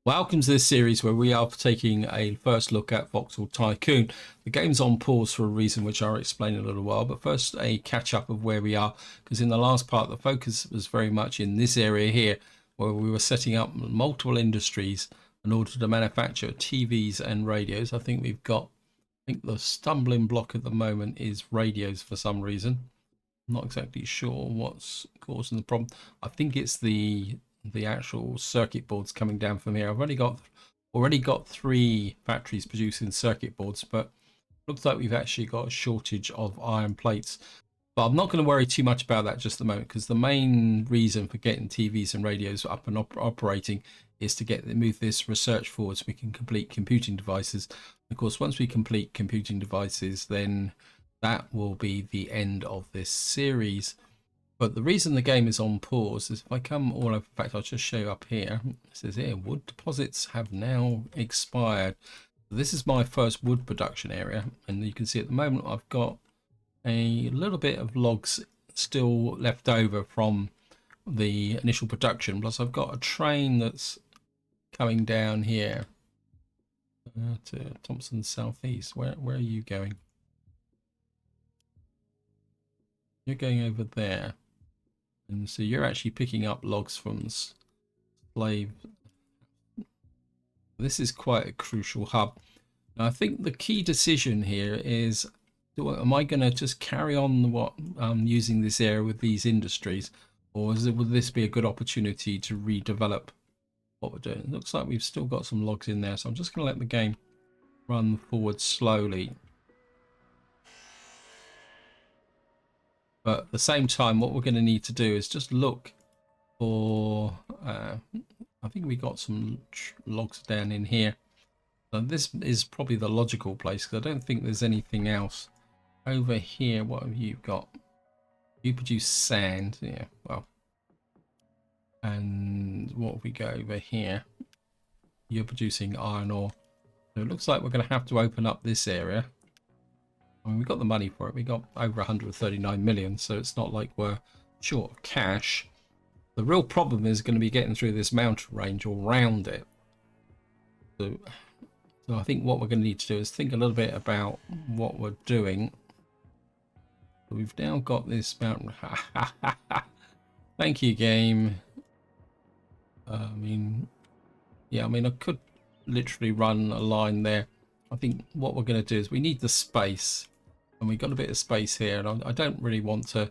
Welcome to this series where we are taking a first look at Voxel Tycoon. The game's on pause for a reason which I'll explain in a little while, but first a catch up of where we are, because in the last part the focus was very much in this area here where we were setting up multiple industries in order to manufacture TVs and radios. I think the stumbling block at the moment is radios for some reason. I'm not exactly sure what's causing the problem. I think it's the actual circuit boards coming down from here. I've already got 3 factories producing circuit boards, but looks like we've actually got a shortage of iron plates. But I'm not going to worry too much about that just at the moment, because the main reason for getting TVs and radios up and operating is to move this research forward so we can complete computing devices. Of course, once we complete computing devices, then that will be the end of this series. But the reason the game is on pause is if I come all over, in fact, I'll just show you up here. It says here, wood deposits have now expired. This is my first wood production area. And you can see at the moment, I've got a little bit of logs still left over from the initial production. Plus I've got a train that's coming down here to Thompson Southeast. Where are you going? You're going over there. And so you're actually picking up logs from slave. This is quite a crucial hub. Now, I think the key decision here is, am I going to just carry on what using this area with these industries, or would this be a good opportunity to redevelop what we're doing? It looks like we've still got some logs in there, so I'm just going to let the game run forward slowly. But at the same time, what we're going to need to do is just look for, I think we got some logs down in here. So this is probably the logical place, because I don't think there's anything else over here. What have you got? You produce sand, yeah, well. And what have we got over here? You're producing iron ore. So it looks like we're going to have to open up this area. I mean, we got the money for it. We got over 139 million, so it's not like we're short of cash. The real problem is going to be getting through this mountain range or round it. So I think what we're going to need to do is think a little bit about what we're doing. We've now got this mountain. Thank you, game. I mean, I could literally run a line there. I think what we're going to do is we need the space. And we got a bit of space here, and I don't really want to,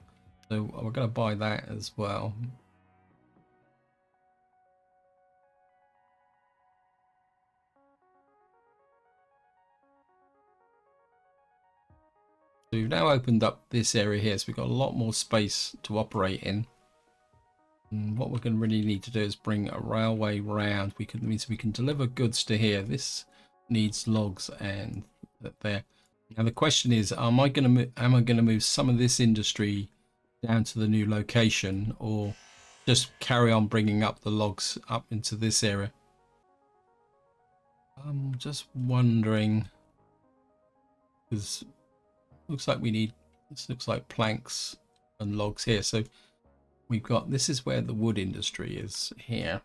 so we're going to buy that as well. So we've now opened up this area here, so we've got a lot more space to operate in. And what we're going to really need to do is bring a railway round. Means we can deliver goods to here. This needs logs and there. Now the question is, am I going to move some of this industry down to the new location, or just carry on bringing up the logs up into this area? I'm just wondering, because looks like this looks like planks and logs here. So we've got, this is where the wood industry is here.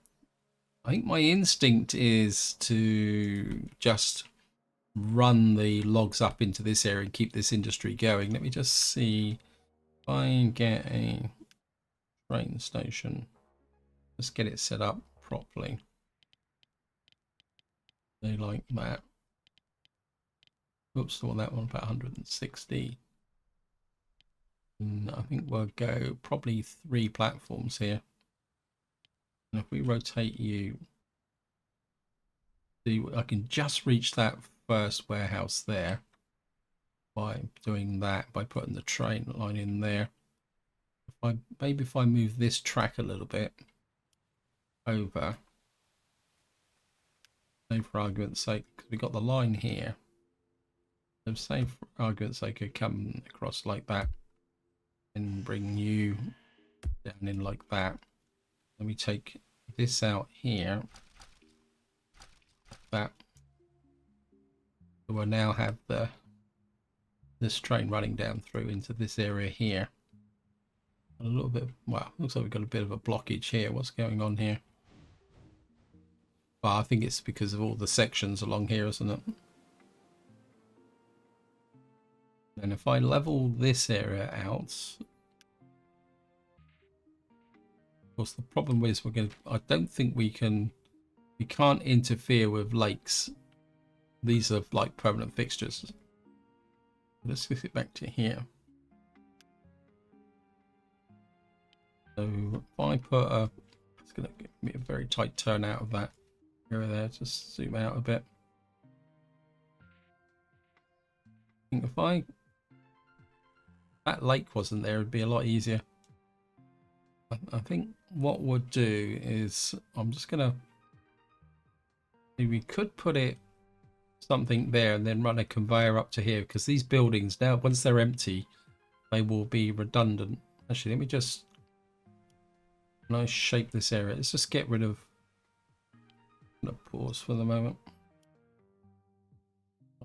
I think my instinct is to just run the logs up into this area and keep this industry going. Let me just see if I can get a train station. Let's get it set up properly. They like that. Oops, well, that one about 160. And I think we'll go probably 3 platforms here. And if we rotate you, see, I can just reach that first warehouse there by doing that, by putting the train line in there. If I move this track a little bit over, say for argument's sake, because we got the line here. So say for argument's sake, I could come across like that and bring you down in like that. Let me take this out here. That. So we'll now have this train running down through into this area here. A little bit, well, looks like we've got a bit of a blockage here. What's going on here? But I think it's because of all the sections along here, isn't it? And if I level this area out, of course the problem is I don't think we can't interfere with lakes. These are like permanent fixtures. Let's get it back to here. So if I put it's going to give me a very tight turn out of that area there. Just zoom out a bit. I think if that lake wasn't there, it'd be a lot easier. I think what we'll do is I'm just going to, we could put it something there and then run a conveyor up to here, because these buildings now, once they're empty, they will be redundant. Actually, let me just shape this area. Let's just get rid of, I'm going to pause for the moment.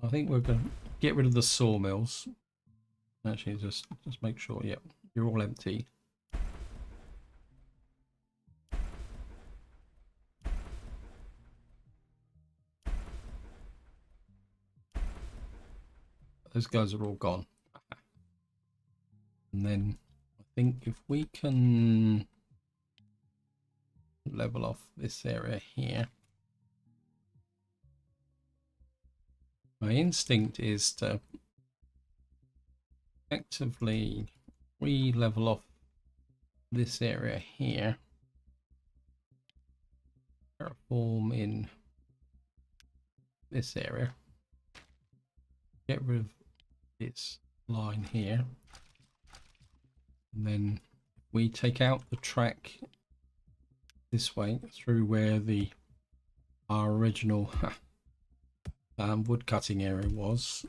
I think we're going to get rid of the sawmills. Actually, just make sure, yeah, you're all empty. Those guys are all gone. And then I think if we can level off this area here, my instinct is to effectively re-level off this area here, terraform in this area, get rid of this line here, and then we take out the track this way through where our original wood cutting area was.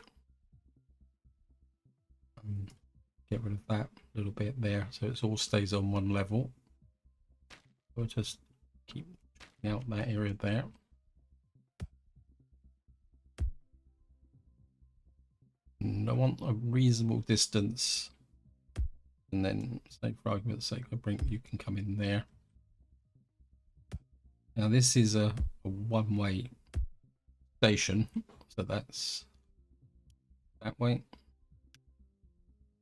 Get rid of that little bit there so it all stays on one level. We'll just keep out that area there. And I want a reasonable distance, and then say for argument's sake you can come in there. Now this is a one-way station, so that's that way,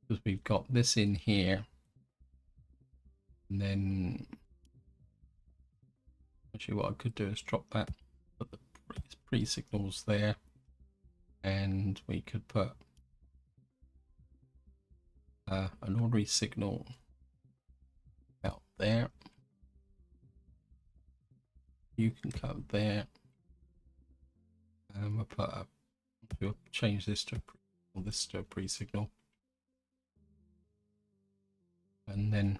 because we've got this in here, and then actually what I could do is drop that, put the pre-signals there, and we could put an ordinary signal out there. You can come there, and we'll change this to a pre-signal, and then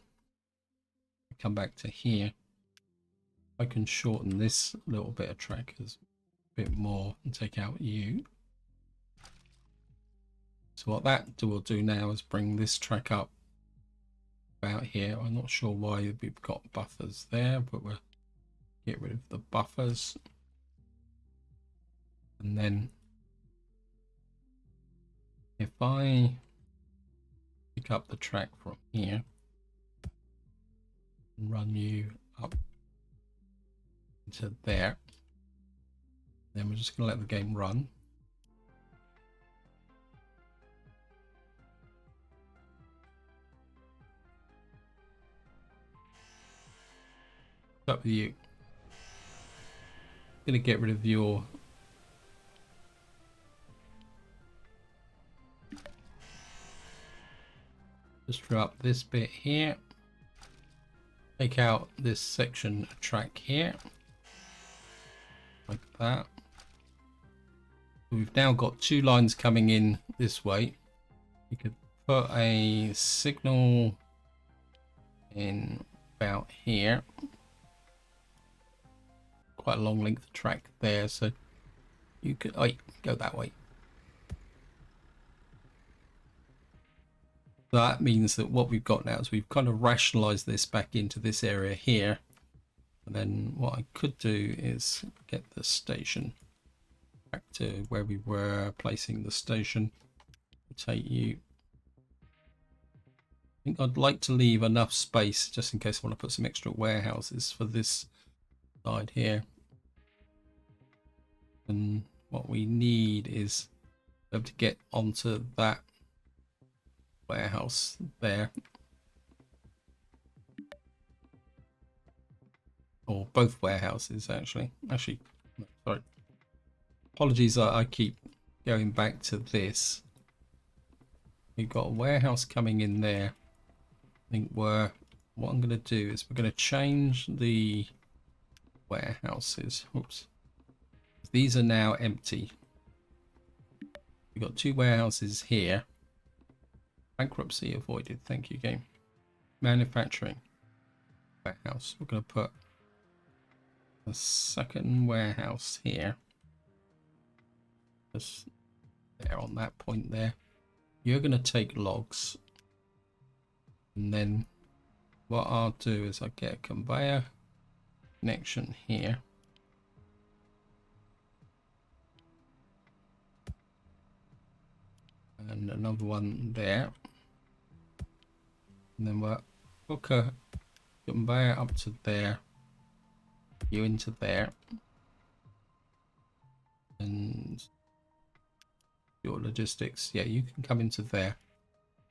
come back to here. I can shorten this little bit of track a bit more and take out you. So what that will do now is bring this track up about here. I'm not sure why we've got buffers there, but we'll get rid of the buffers. And then if I pick up the track from here and run you up into there, then we're just going to let the game run. Up with you. I'm going to get rid of your just draw up this bit here, take out this section track here like that. We've now got two lines coming in this way. You could put a signal in about here, quite a long length of track there, so you could go that way. That means that what we've got now is we've kind of rationalized this back into this area here, and then what I could do is get the station back to where we were placing the station. Take you, I think I'd like to leave enough space just in case I want to put some extra warehouses for this side here. And what we need is to be able to get onto that warehouse there, or both warehouses actually. No, sorry, apologies, I keep going back to this. We've got a warehouse coming in there. I think what I'm going to do is we're going to change the warehouses. Oops, these are now empty. We've got 2 warehouses here. Bankruptcy avoided, thank you game. Manufacturing warehouse, we're going to put a second warehouse here, just there on that point there. You're going to take logs, and then what I'll do is I'll get a conveyor connection here, and another one there, and then we'll hook a conveyor up to there, you into there, and your logistics, yeah, you can come into there.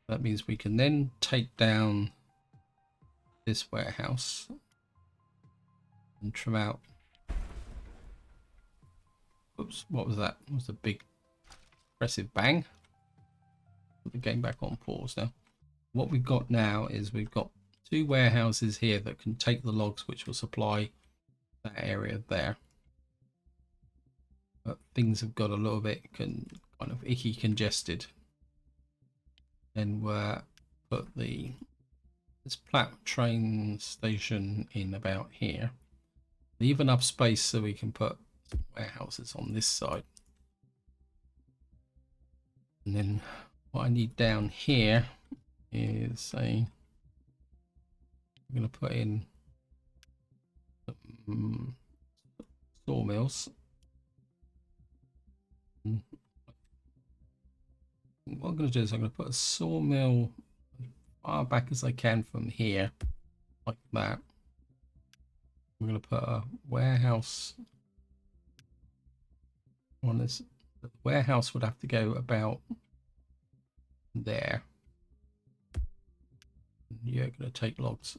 That means we can then take down this warehouse and trim out. Oops, what was that? It was a big impressive bang. Put the game back on pause now. What we've got now is we've got 2 warehouses here that can take the logs, which will supply that area there. But things have got a little bit kind of icky congested. Then we'll put this train station in about here. Leave enough space so we can put some warehouses on this side. And then what I need down here is I'm going to put in some sawmills. What I'm going to do is I'm going to put a sawmill as far back as I can from here, like that. I'm going to put a warehouse on this. The warehouse would have to go about there. You're going to take logs.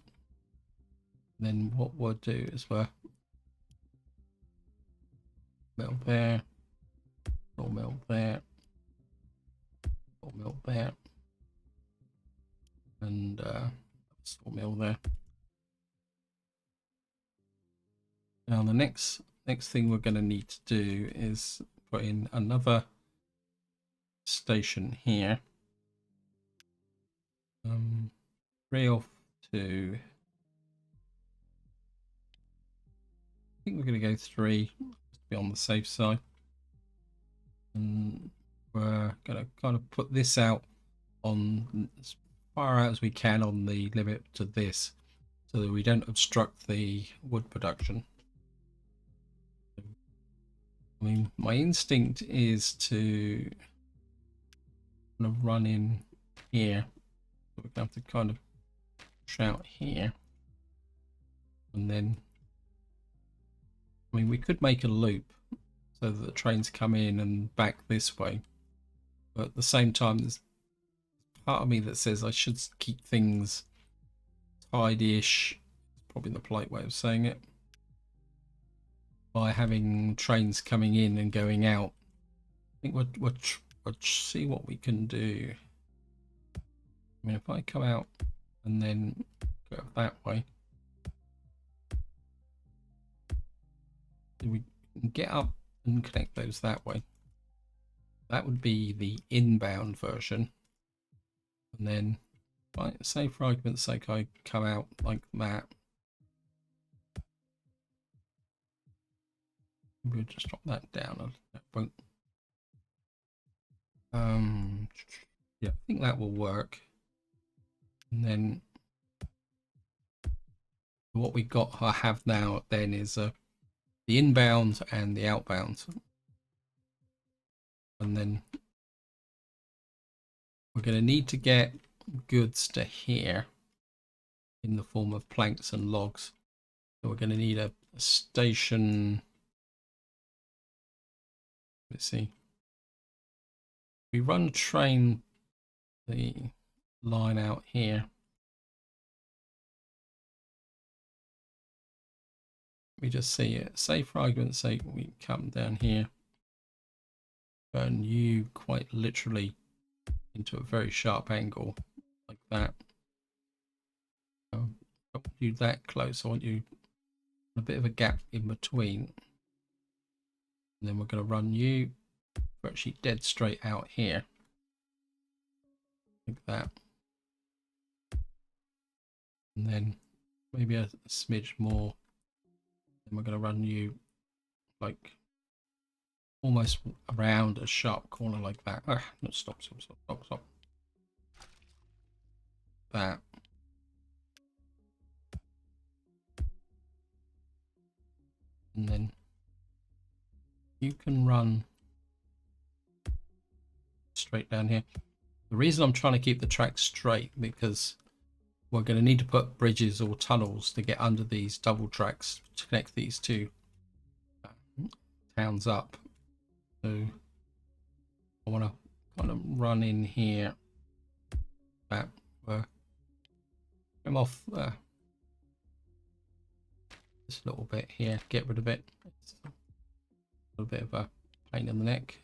And then what we'll do is we'll mill there, sawmill there, sawmill there, and sawmill there. Now the next thing we're going to need to do is put in another station here. 3 or 2. I think we're going to go 3 just to be on the safe side. And we're going to kind of put this out on as far out as we can on the limit to this, so that we don't obstruct the wood production. I mean, my instinct is to kind of run in here. So we're going to have to kind of push out here. And then, I mean, we could make a loop so that the trains come in and back this way. But at the same time, there's part of me that says I should keep things tidy-ish. Probably the polite way of saying it. By having trains coming in and going out. I think we'll see what we can do. I mean, if I come out and then go that way, we can get up and connect those that way. That would be the inbound version. And then, say for argument's sake, I come out like that. We'll just drop that down. That won't. Yeah, I think that will work. And then what we have now then is the inbound and the outbound. And then we're going to need to get goods to here in the form of planks and logs. So we're going to need a station Let's see. We run train the line out here. We just see it. Say for argument's sake, we come down here, turn you quite literally into a very sharp angle like that. I don't want you that close. I want you a bit of a gap in between. And then we're going to run you virtually dead straight out here. Like that. And then maybe a smidge more. Then we're going to run you like almost around a sharp corner like that. No, stop. That. And then you can run straight down here. The reason I'm trying to keep the track straight because we're going to need to put bridges or tunnels to get under these double tracks to connect these two towns up. So I want to kind of run in here. That come off this little bit here. Get rid of it. It's a little bit of a pain in the neck.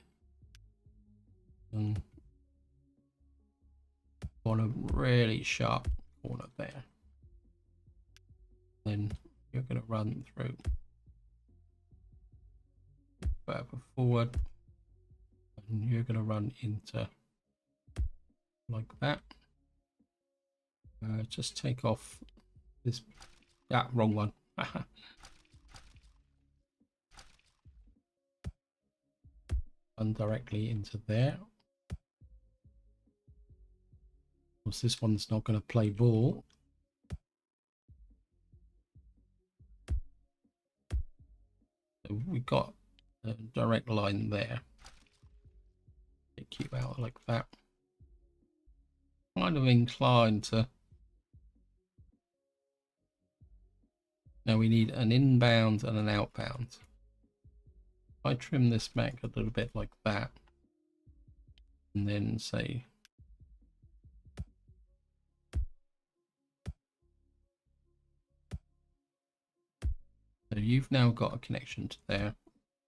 And on a really sharp corner there. Then you're going to run through further forward, and you're going to run into like that. Just take off this. Wrong one. Run directly into there. Of course, this one's not going to play ball. So we've got a direct line there. Keep out like that. Kind of inclined to. Now we need an inbound and an outbound. If I trim this back a little bit like that, and then say so you've now got a connection to there.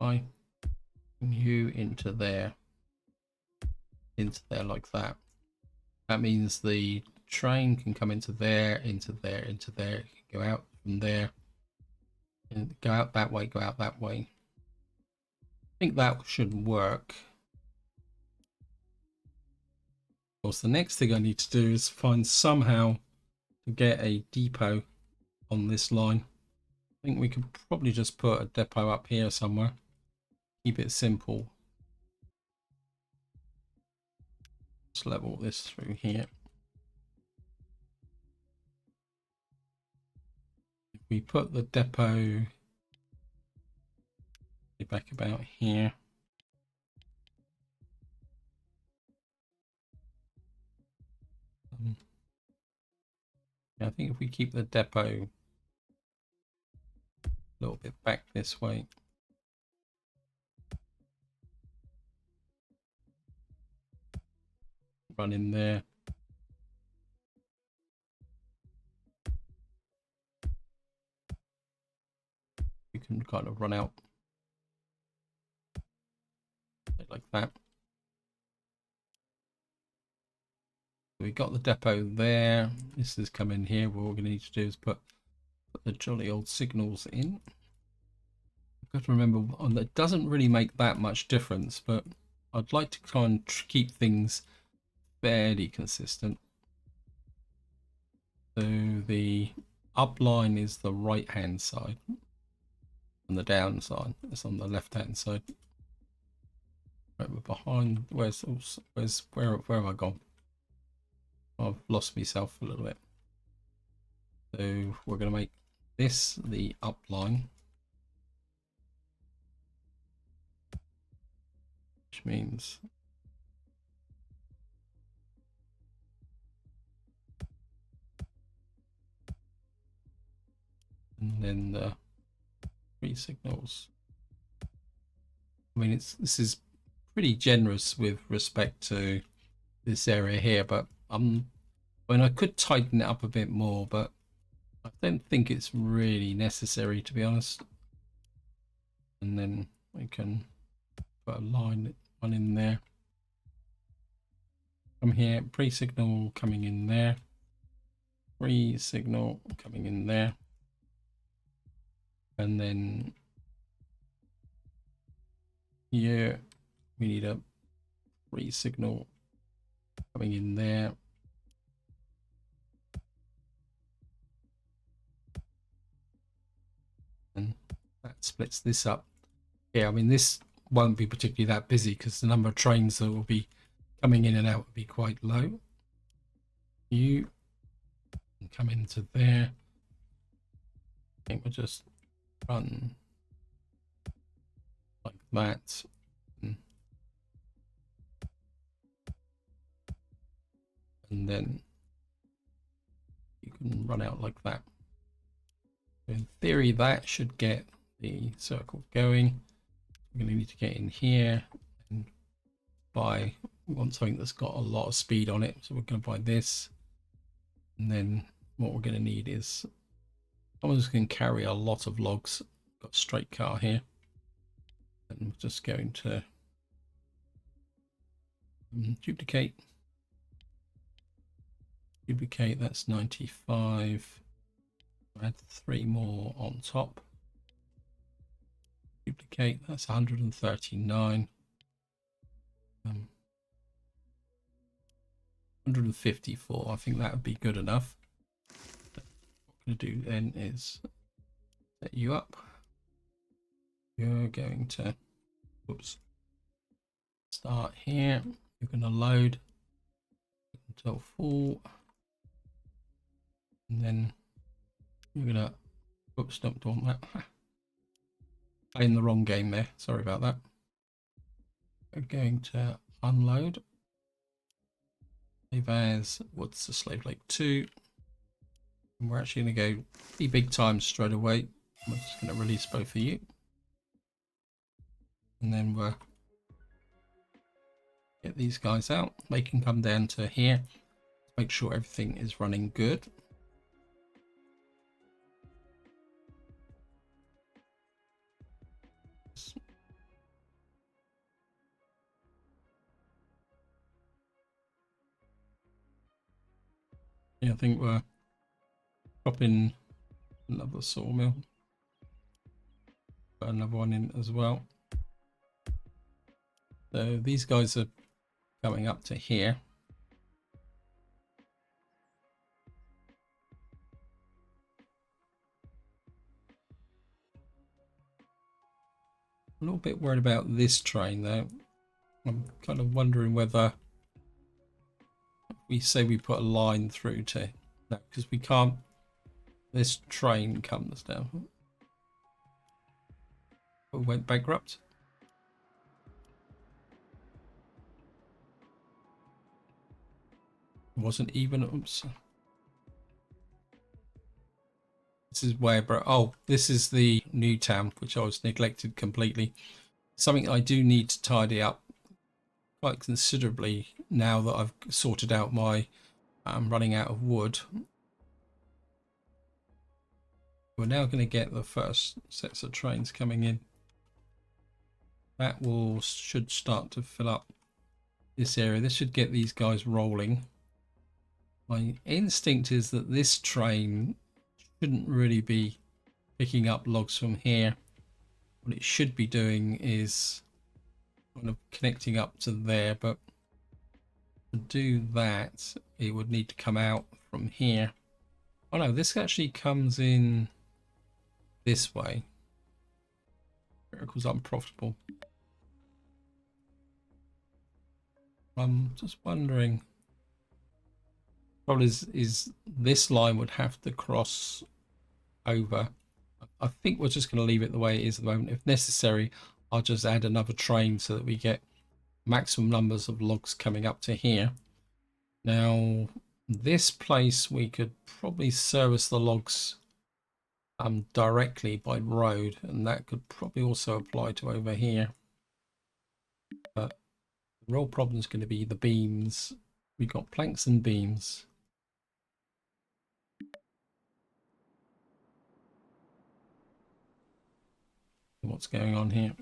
I bring you into there like that. That means the train can come into there, into there, into there. It can go out from there, and go out that way, go out that way. I think that should work. Of course, the next thing I need to do is find somehow to get a depot on this line. I think we could probably just put a depot up here somewhere. Keep it simple. Let's level this through here. If we put the depot back about here. I think if we keep the depot a little bit back this way. Run in there. You can kind of run out like that. We got the depot there. This is coming here. What we're going to need to do is put the jolly old signals in. I've got to remember, it doesn't really make that much difference, but I'd like to try and keep things fairly consistent. So the up line is the right hand side, and the down side is on the left hand side. Right, we're behind. Where have I gone? I've lost myself a little bit. So we're going to make this the up line, which means and then the 3 signals. I mean, this is pretty generous with respect to this area here, but I mean, I could tighten it up a bit more, but I don't think it's really necessary, to be honest. And then we can put a line one in there. Come here, pre-signal coming in there. Pre-signal coming in there. And then here we need a pre-signal coming in there. And that splits this up. Yeah, I mean, this won't be particularly that busy because the number of trains that will be coming in and out will be quite low. You can come into there. I think we'll just run like that. And then you can run out like that. In theory, that should get the circle going. We're going to need to get in here and buy. We want something that's got a lot of speed on it, so we're going to buy this. And then what we're going to need is someone who can carry a lot of logs. Got a straight car here, and we're just going to duplicate. That's 95. Add 3 more on top. Duplicate, that's 139. 154, I think that would be good enough. What I'm going to do then is set you up. You're going to, start here. You're going to load until full. And then you're going to, don't want that. Playing the wrong game there. Sorry about that. We're going to unload. Save as, what's the Slave Lake 2? And we're actually going to go pretty big time straight away. We're just going to release both of you. And then we'll get these guys out. They can come down to here. Make sure everything is running good. Yeah, I think we're dropping another sawmill. Put another one in as well. So these guys are going up to here. A little bit worried about this train though. I'm kind of wondering whether we say we put a line through to no, because we can't. This train comes down. Oh, went bankrupt. Wasn't even. Oops. This is where, bro. Oh, this is the new town, which I was neglected completely. Something I do need to tidy up quite considerably now that I've sorted out my running out of wood. We're now going to get the first sets of trains coming in. That should start to fill up this area. This should get these guys rolling. My instinct is that this train shouldn't really be picking up logs from here. What it should be doing is kind of connecting up to there, but to do that it would need to come out from here. Oh no, this actually comes in this way. Miracle's unprofitable. I'm just wondering, probably is this line would have to cross over. I think we're just going to leave it the way it is at the moment. If necessary, I'll just add another train so that we get maximum numbers of logs coming up to here. Now, this place we could probably service the logs directly by road, and that could probably also apply to over here. But The real problem is going to be the beams. We've got planks and beams. What's going on here?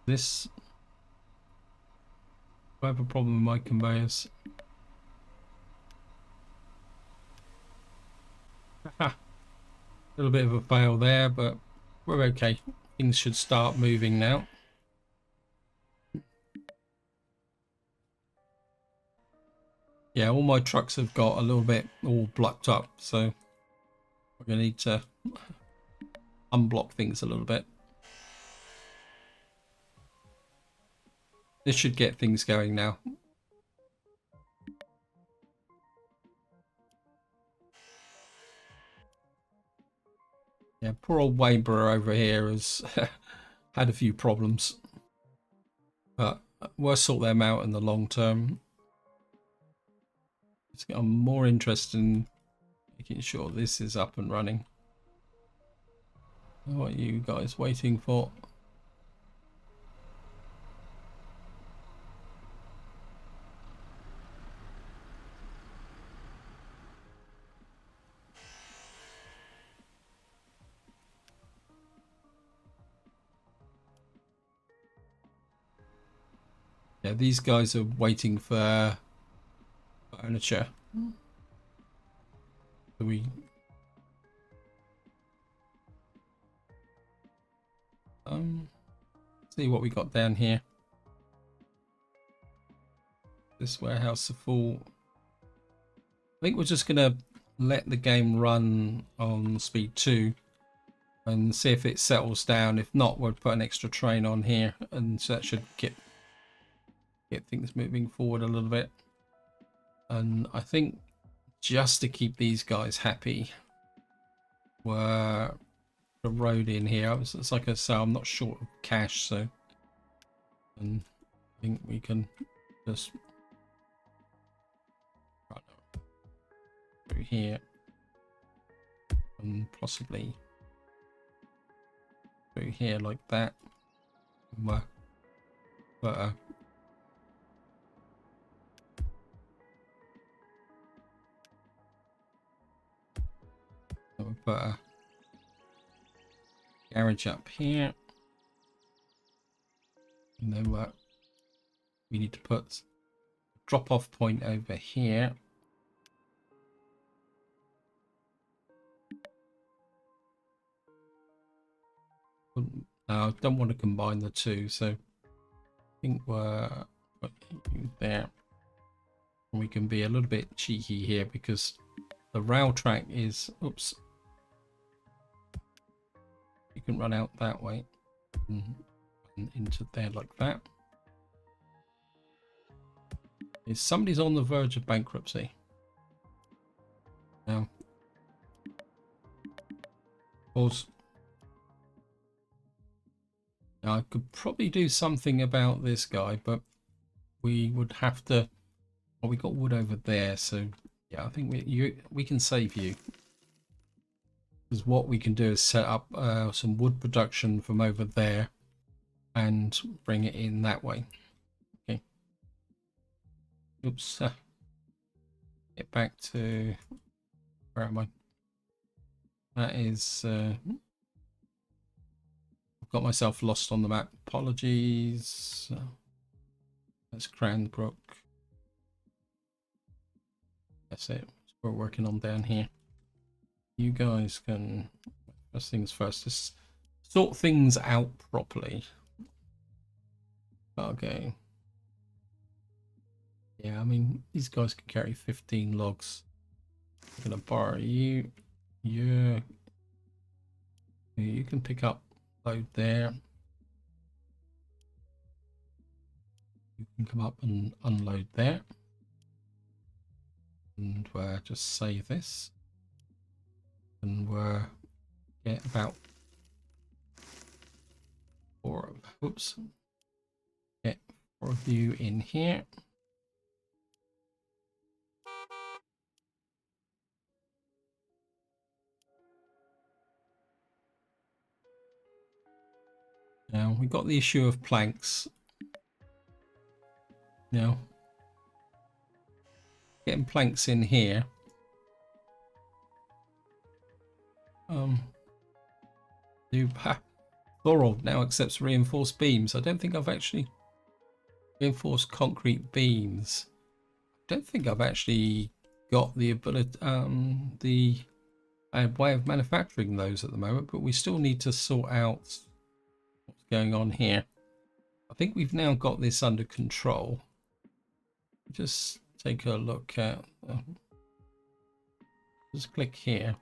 This, I have a problem with my conveyors. A little bit of a fail there, but we're okay. Things should start moving now. Yeah, all my trucks have got a little bit all blocked up, so we're going to need to unblock things a little bit. This should get things going now. Yeah, poor old Weber over here has had a few problems, but we'll sort them out in the long term. I'm more interested in making sure this is up and running. What are you guys waiting for? Yeah, these guys are waiting for furniture. So we see what we got down here. This warehouse is full. I think we're just gonna let the game run on speed 2 and see if it settles down. If not, we'll put an extra train on here, and so that should get things moving forward a little bit. And I think just to keep these guys happy, we're the road in here. It's like I say, I'm not short of cash, so and I think we can just run through here and possibly through here like that. But we'll put a garage up here, and then we need to put a drop-off point over here. I don't want to combine the two, so I think we're there. And we can be a little bit cheeky here because the rail track is, oops, you can run out that way and into there like that. Is somebody's on the verge of bankruptcy now. Pause. Now, I could probably do something about this guy, but we would have to. Well, we got wood over there, so yeah, I think we can save you. Because what we can do is set up some wood production from over there and bring it in that way. Okay. Oops. Get back to, where am I? That is, I've got myself lost on the map. Apologies. That's Cranbrook. That's it. That's what we're working on down here. You guys can, first things first, just sort things out properly. Okay. Yeah, I mean, these guys can carry 15 logs. I'm gonna borrow you. Yeah. You can pick up load there. You can come up and unload there. And we'll just save this. And we'll get about 4 of, oops. Get 4 of you in here. Now we've got the issue of planks. Now getting planks in here. Floral now accepts reinforced beams. I don't think I've actually reinforced concrete beams. I don't think I've actually got the ability, the way of manufacturing those at the moment, but we still need to sort out what's going on here. I think we've now got this under control. Just take a look at, just click here,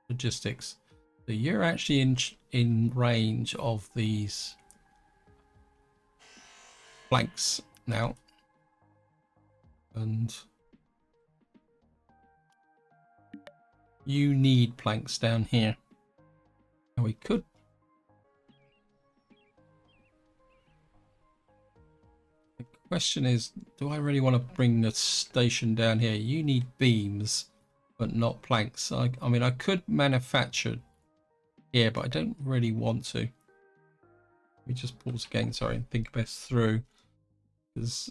logistics. So you're actually in range of these planks now, and you need planks down here. Now we could, the question is, do I really want to bring the station down here? You need beams but not planks. I mean, I could manufacture here, but I don't really want to. Let me just pause again, sorry, and think best through, because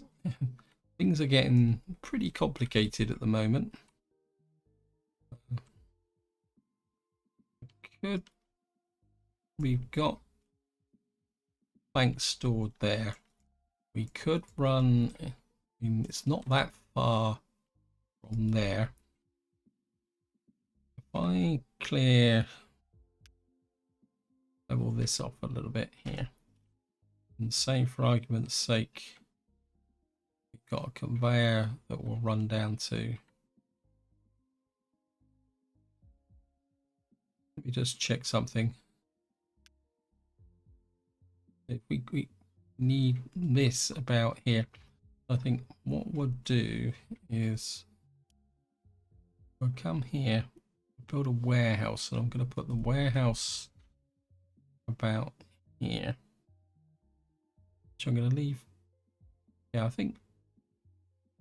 things are getting pretty complicated at the moment. We've got planks stored there. We could run, I mean, it's not that far from there. If I level this off a little bit here, and say for argument's sake, we've got a conveyor that will run down to, let me just check something. If we need this about here, I think what we'll do is we'll come here, build a warehouse, and I'm going to put the warehouse about here, which I'm going to leave. Yeah, I think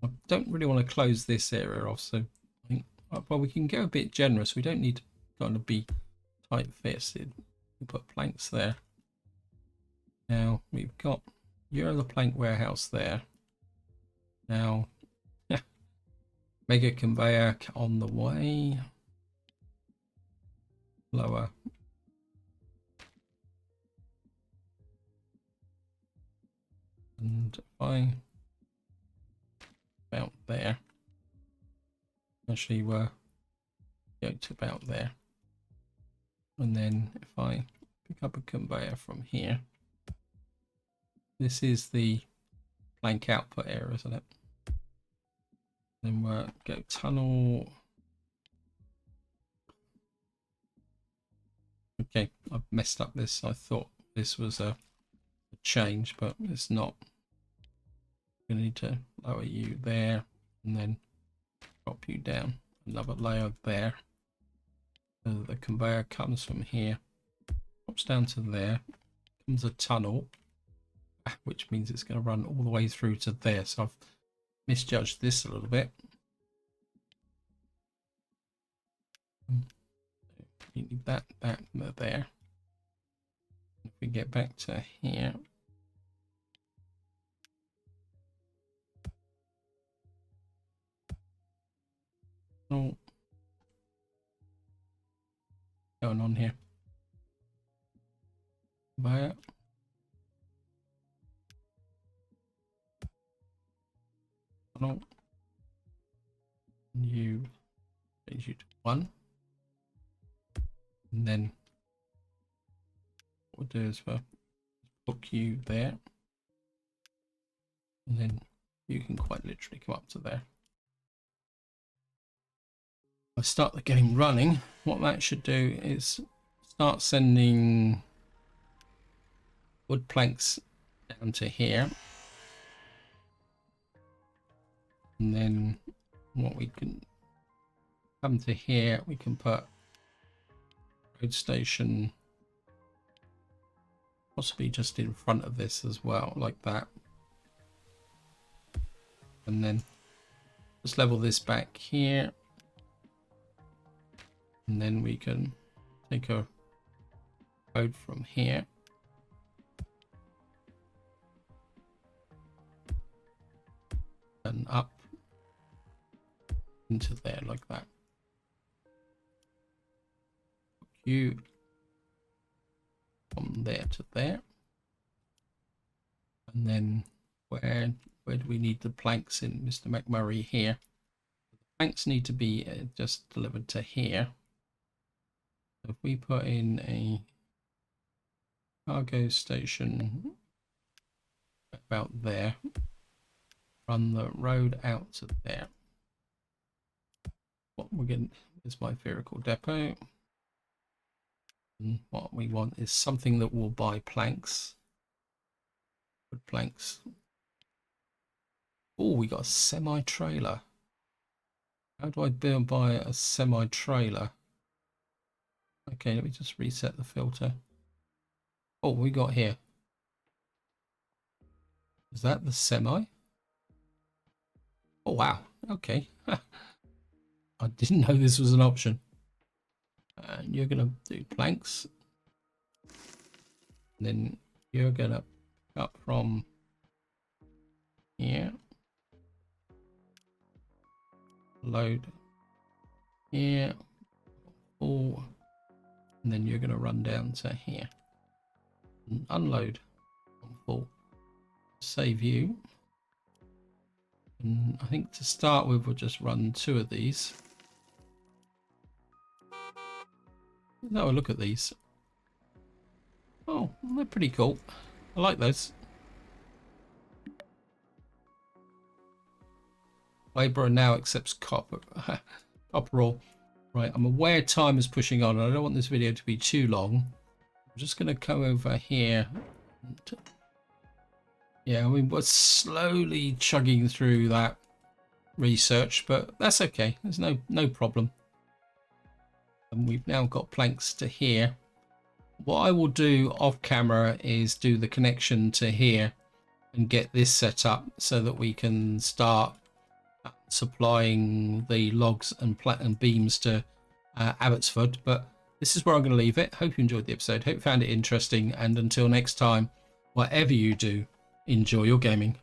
I don't really want to close this area off, so I think, well, we can go a bit generous. We don't need to kind of be tight-fisted. We'll put planks there. Now we've got the plank warehouse there. Now mega conveyor on the way. Lower. And if I about there, actually we're going to about there, and then if I pick up a conveyor from here, this is the plank output area, isn't it? Then we'll go tunnel. Okay, I've messed up this. I thought this was a change, but it's not. We need to lower you there and then drop you down another layer there. So the conveyor comes from here, drops down to there, comes a tunnel, which means it's going to run all the way through to there. So I've misjudged this a little bit. You need that there. If we get back to here, oh, going on here? There. No. You change you to 1, and then what we'll do is we'll hook you there, and then you can quite literally come up to there. I start the game running. What that should do is start sending wood planks down to here, and then what we can come to here, we can put road station possibly just in front of this as well, like that, and then just level this back here, and then we can take a road from here into there like that. You from there to there. And then where do we need the planks in, Mr. McMurray? Here. The planks need to be just delivered to here. If we put in a cargo station about there, run the road out to there. What we're getting is my vehicle depot. And what we want is something that will buy planks. Wood planks. Oh, we got a semi-trailer. How do I buy a semi-trailer? Okay, let me just reset the filter. Oh, we got here. Is that the semi? Oh, wow. Okay. I didn't know this was an option. And you're going to do planks. And then you're going to up from here. Load here. Full. And then you're going to run down to here. And unload on full. Save you. And I think to start with, we'll just run 2 of these. Oh, look at these. Oh, they're pretty cool. I like those. Labourer now accepts copper. Copper ore. Right, I'm aware time is pushing on, and I don't want this video to be too long. I'm just going to come over here. Yeah, I mean, we're slowly chugging through that research, but that's okay. There's no problem. And we've now got planks to here. What I will do off camera is do the connection to here and get this set up so that we can start supplying the logs and beams to Abbotsford. But this is where I'm going to leave it. Hope you enjoyed the episode. Hope you found it interesting. And until next time, whatever you do, enjoy your gaming.